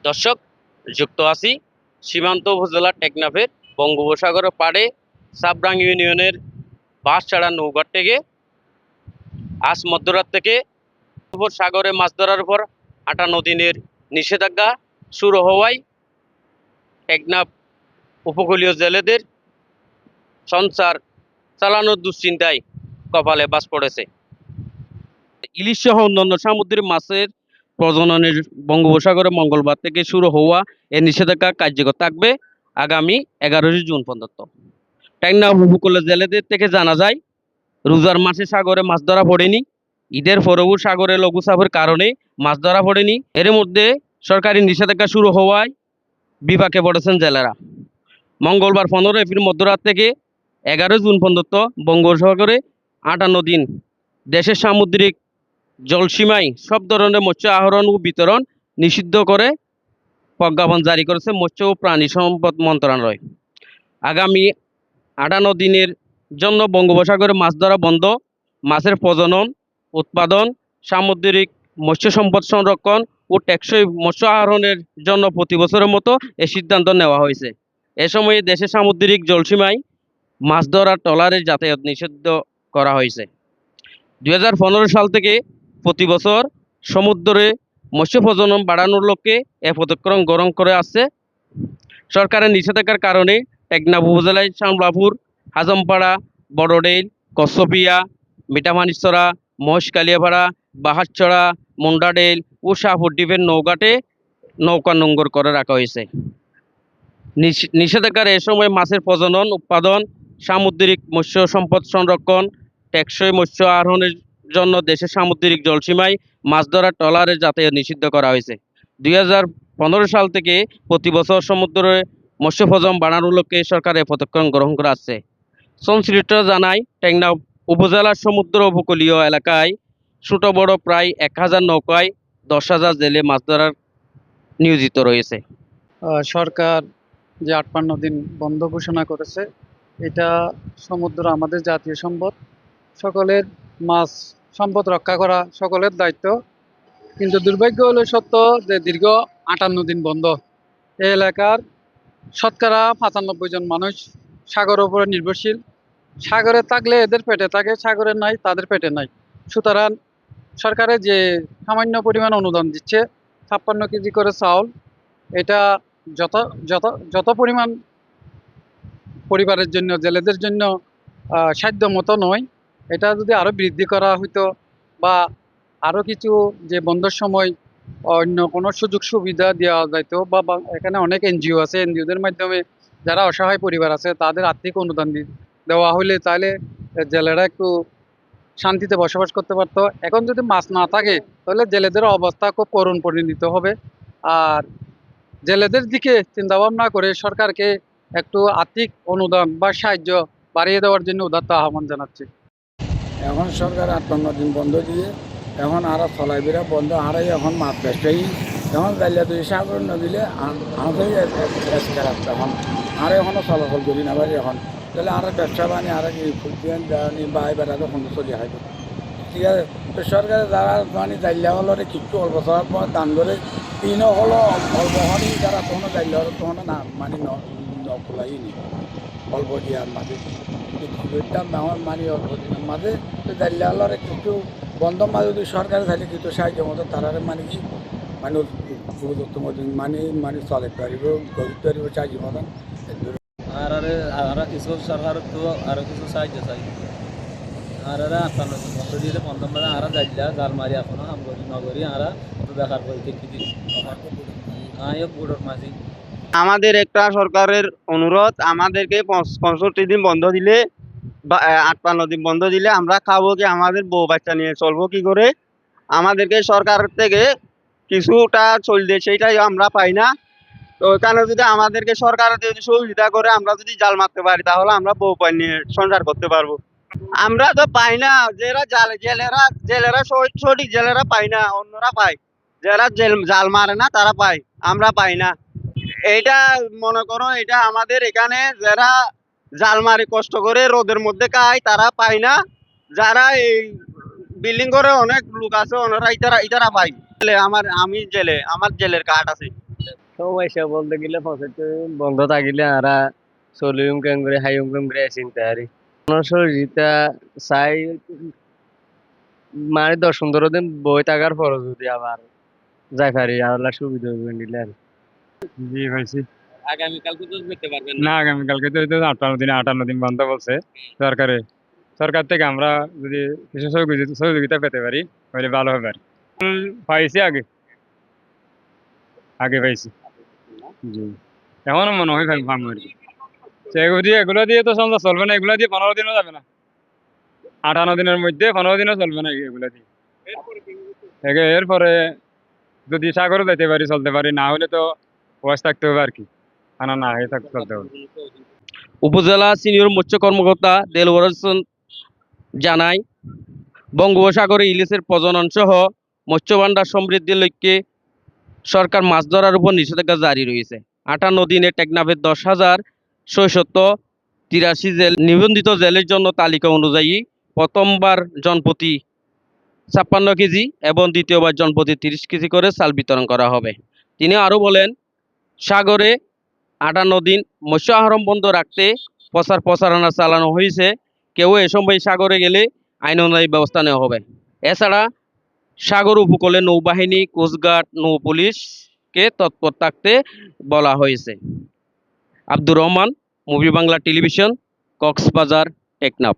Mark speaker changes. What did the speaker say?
Speaker 1: দর্শক, যুক্ত আছি সীমান্ত উপজেলার টেকনাফের বঙ্গোপসাগরের পাড়ে সাবরাং ইউনিয়নের বাঁশছাড়া নৌঘাট থেকে। আজ মধ্যরাত থেকে সাগরে মাছ ধরার উপর 58 দিনের নিষেধাজ্ঞা শুরু হওয়ায় টেকনাফ উপকূলীয় জেলেদের সংসার চালানোর দুশ্চিন্তায় কপালে বাজ পড়েছে। ইলিশ সহ অন্যান্য সামুদ্রিক মাছের প্রজননের বঙ্গোপসাগরে মঙ্গলবার থেকে শুরু হওয়া এই নিষেধাজ্ঞা কার্যকর থাকবে আগামী 11 জুন পর্যন্ত। টেকনাফ উপকূলীয় জেলেদের থেকে জানা যায়, রোজার মাসে সাগরে মাছ ধরা পড়েনি। ঈদের পরেও সাগরে লঘুচাপের কারণে মাছ ধরা পড়েনি। এর মধ্যে সরকারি নিষেধাজ্ঞা শুরু হওয়ায় বিপাকে পড়েছেন জেলেরা। মঙ্গলবার 15 এপ্রিল মধ্যরাত থেকে 11 জুন পর্যন্ত বঙ্গোপসাগরে 58 দিন দেশের সামুদ্রিক জলসীমায় সব ধরনের মৎস্য আহরণ ও বিতরণ নিষিদ্ধ করে প্রজ্ঞাপন জারি করেছে মৎস্য ও প্রাণী সম্পদ মন্ত্রণালয়। আগামী 58 দিনের জন্য বঙ্গোপসাগরে মাছ ধরা বন্ধ, মাছের প্রজনন, উৎপাদন, সামুদ্রিক মৎস্য সম্পদ সংরক্ষণ ও টেকসই মৎস্য আহরণের জন্য প্রতি বছরের মতো এই সিদ্ধান্ত নেওয়া হয়েছে। এ সময়ে দেশের সামুদ্রিক জলসীমায় মাছ ধরার ট্রলারের যাতায়াত নিষিদ্ধ করা হয়েছে। 2015 সাল থেকে প্রতি বছর সমুদ্রে মৎস্য প্রজনন বাড়ানোর লক্ষ্যে এ পদক্ষেপ গ্রহণ করে আসছে। সরকারের নিষেধাজ্ঞার কারণে টেকনাফ উপজেলায় শামলাপুর, হাজমপাড়া, বড়ডেইল, কচ্ছপিয়া, মিঠামানিছড়া, মহেশকালিয়াপাড়া, বাহারছড়া, মুন্ডাডেইল ও শাহপুর দ্বীপের নৌঘাটে নৌকা নোঙ্গর করে রাখা হয়েছে। নিষেধাজ্ঞার এ সময় মাছের প্রজনন, উৎপাদন, সামুদ্রিক মৎস্য সম্পদ সংরক্ষণ, টেকসই মৎস্য আহরণের জন্য দেশের সামুদ্রিক জলসীমায় মাছ ধরার ট্রলারের যাতায়াত নিষিদ্ধ করা হয়েছে। 2015 সাল থেকে প্রতি বছর সমুদ্রে মৎস্য প্রজনন বাড়ানোর লক্ষ্যে সরকার এ পদক্ষেপ গ্রহণ করে আসছে। সংশ্লিষ্টরা জানায়, টেকনাফ উপজেলার সমুদ্র উপকূলীয় এলাকায় ছোট বড় প্রায় 1000 নৌকায় 10,000 জেলে মাছ ধরার নিয়োজিত রয়েছে।
Speaker 2: সরকার যে 58 দিন বন্ধ ঘোষণা করেছে, এটা সমুদ্র আমাদের জাতীয় সম্পদ। সকলের মাছ সম্পদ রক্ষা করা সকলের দায়িত্ব। কিন্তু দুর্ভাগ্য হলো সত্য যে দীর্ঘ 58 দিন বন্ধ। এই এলাকার শতকরা 95 জন মানুষ সাগরের উপরে নির্ভরশীল। সাগরে থাকলে এদের পেটে থাকে, সাগরে নাই তাদের পেটে নাই। সুতরাং সরকারের যে সামান্য পরিমাণ অনুদান দিচ্ছে, 56 কেজি করে চাউল, এটা যত যত যত পরিমাণ পরিবারের জন্য, জেলেদের জন্য সাধ্য মতো নয়। এটা যদি আরও বৃদ্ধি করা হতো বা আরও কিছু যে বন্ধের সময় অন্য কোনো সুযোগ সুবিধা দেওয়া যেত বা এখানে অনেক এনজিও আছে, এনজিওদের মাধ্যমে যারা অসহায় পরিবার আছে তাদের আর্থিক অনুদান দেওয়া হলে তাহলে জেলেরা একটু শান্তিতে বসবাস করতে পারতো। এখন যদি মাছ না থাকে তাহলে জেলেদের অবস্থা খুব করুণ পরিণত হবে। আর জেলেদের দিকে চিন্তাভাবনা করে সরকারকে একটু আর্থিক অনুদান বা সাহায্য বাড়িয়ে দেওয়ার জন্য উদাত্ত আহ্বান জানাচ্ছি।
Speaker 3: এখন সরকার 58 দিন বন্ধ দিয়ে এখন আরো চলাইবিরা বন্ধ হারাই এখন মাছ ব্যবসায়ী এখন জালিয়া দুই সাগর নদীলে আমাদের এখন আর এখনও চলাচল করি না পারি। এখন তাহলে আর ব্যবসা বাণী আর কি ফুটিয়ান জানি বাই বেড়াতে কোনো চলি হয়। ঠিক আছে, তো সরকারে যারা মানে জালিয়া হলরে কিছু অল্প চলার পর দান করে তিনও হলো অল্প হনি যারা তখনও জালিয়া হল তখন না মানে নকলাই নি অল্প দিয়ার মাঝে দাম আমার মানে অল্প দিনের মাঝে তো জালিয়া হলরে কিছু বন্ধ মাঝে যদি সরকারে থাকলে কিছু সাহায্য মতো তারা মানে কি মানে উপযুক্ত মতো মানে মানে চলে পারিব গরিব পারিব চাকরি মতন
Speaker 4: আর কিছু সরকার তো আরো কিছু সাহায্য চাই। আর 58 দিন বন্ধ দিয়েছে, 15 মানে আর যাইলা জাল মারি এখনো কাম করি নগরী আর বেকার বলতে কি দিন বুড়োর মাঝি।
Speaker 5: আমাদের একটা সরকারের অনুরোধ, আমাদেরকে 65 দিন বন্ধ দিলে বা 58 দিন বন্ধ দিলে আমরা খাবো কি, আমাদের বউ বাচ্চা নিয়ে চলবো কি করে? আমাদেরকে সরকার থেকে কিছুটা চলবে সেইটাই আমরা পাই না। তো ওখানে যদি আমাদেরকে সরকার যদি সুবিধা করে আমরা যদি জাল মারতে পারি তাহলে আমরা বউ পাই নিয়ে সংসার করতে পারবো। আমরা তো পাই না, যারা জেলেরা সঠিক জেলেরা পাই না, অন্যরা পায়। যারা জাল মারে না তারা পায়, আমরা পাই না। এইটা মনে করো, এটা আমাদের এখানে যারা জাল মারি কষ্ট করে রোদের মধ্যে খায় তারা পায় না। যারা এই বিল্ডিং করে অনেক লোক আছে ওনারা ইতারা পায়। আমি জেলে, আমার জেলের কার্ড আছে। সমস্যা বলতে গেলে ফসল বন্ধ থাকিলে আরা চলিম কেম করে হাইম কেম করে চিন্তা আরি শরীরটা চাই মানে 10-15 দিন বই থাকার পর যদি আবার যাই পারি আল্লাহ সুবিধা হবে নিলে আর জি ভাইছি
Speaker 1: আগামীকালকে তো যেতে পারবেন
Speaker 6: না আগামীকালকে তো 58 দিন বন্ধ বলছে সরকারে। সরকার থেকে আমরা যদি কিছু সহযোগিতা পেতে পারি তাহলে ভালো হবে আর পাইছি আগে আগে পাইছি জি এমনও মনে হয় পাবো আর কি এগুলো দিয়ে তো সংসার চলবে না, এগুলো দিয়ে 15 দিনও যাবে না, 58 দিনের মধ্যে 15 দিনও চলবে না এগুলো দিয়ে। এরপরে যদি সাগরও যেতে পারি চলতে পারি, না হলে তো ওয়াশ থাকতে হবে আর কি, আনা না হয়ে থাকতে চলতে হবে।
Speaker 1: উপজেলা সিনিয়র মৎস্য কর্মকর্তা দেলওয়ার হোসেন জানায়, বঙ্গোপসাগরে ইলিশের প্রজনন সহ মৎস্য ভাণ্ডার সমৃদ্ধির লক্ষ্যে সরকার মাছ ধরার উপর নিষেধাজ্ঞা জারি রয়েছে। 58 দিনে টেকনাফের 10,683 জেল নিবন্ধিত জেলের জন্য তালিকা অনুযায়ী প্রথমবার জনপ্রতি 56 কেজি এবং দ্বিতীয়বার জনপ্রতি 30 কেজি করে চাল বিতরণ করা হবে। তিনি আরও বলেন, সাগরে 58 দিন মৎস্য আহরণ বন্ধ রাখতে প্রচারণা চালানো হয়েছে। কেউ এ সময় সাগরে গেলে আইন অনুযায়ী ব্যবস্থা নেওয়া হবে। এছাড়া সাগর উপকূলে নৌবাহিনী, কোস্টগার্ড, নৌ পুলিশকে তৎপর থাকতে বলা হয়েছে। Abdur Rahman, movie Bangla television, Cox's Bazar, Teknaf.